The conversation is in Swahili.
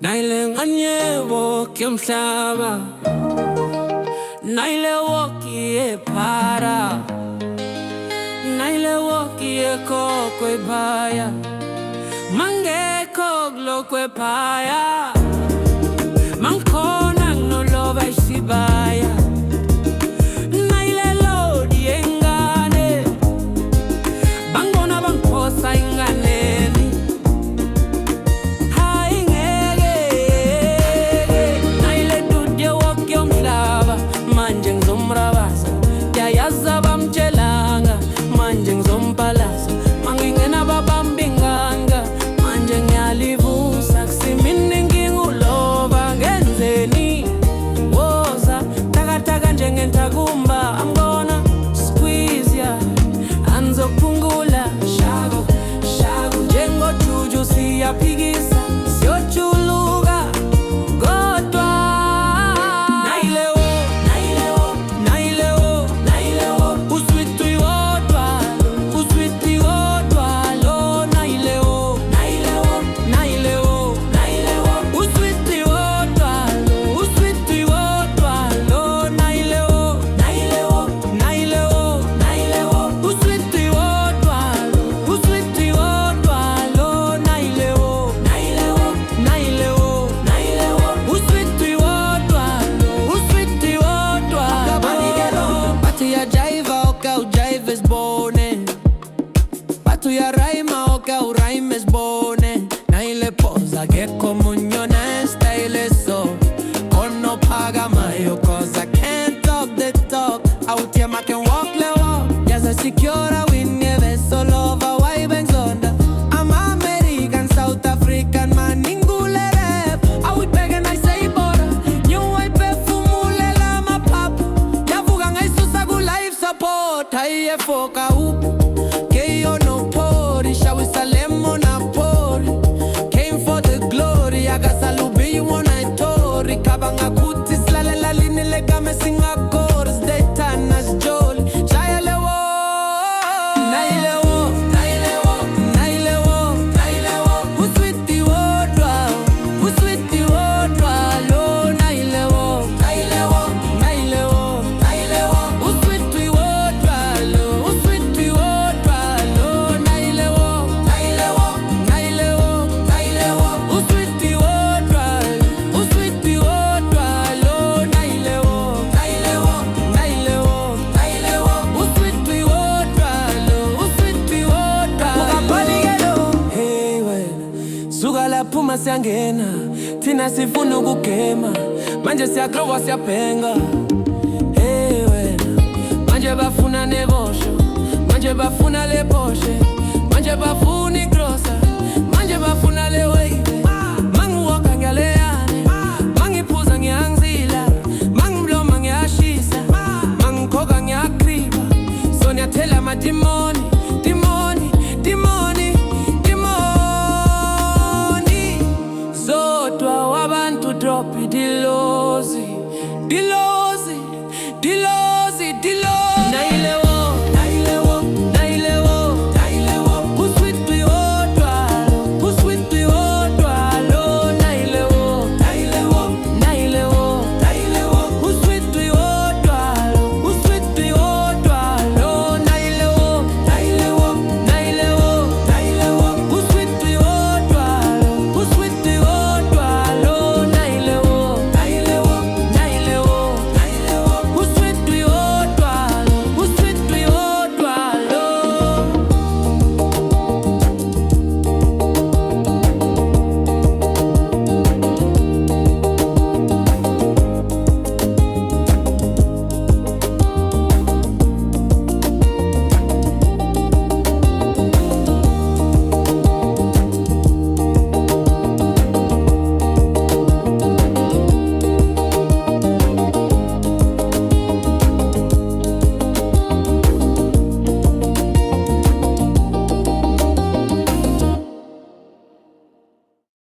Naile nganyebo kyomhlaba Naile woki Phara Naile woki kokwe phaya Mangekho kulokwe phaya Mangkhona nginolova isibaya Naile lodi engane Bangona bangiphosa inganeni Hayi ngeke Naile dudye woki yomhlaba Manje ngizomrabaza Yayaza bamtshelanga Manje ngizompalaza Mangingena babambinganga Manje ngiyalivusa Kusimini ngingulova ngenzeni Woza Taka njengenthagumba I'm gonna squeeze ya Anzophungula Shago Njengojuju siyaphikisa Siyochuluka Kodwa Secure win never solo over why bangs under I'm American, South African man ingule rap I would beg and I say border New I pay for mulela my papa Yavuga ngaisusa ku life support Haye foka upu Keyo no pori Shawisa lemon na pori Came for the glory Agasalubi you wanna tori Kabanga kuti slalela linile kame singa chorus Daytanas jolly Siyangena thina sifuna ukugema manje siyaglowa siyabhenga hey wena manje bafuna nebosho manje bafuna leboshe manje bafuna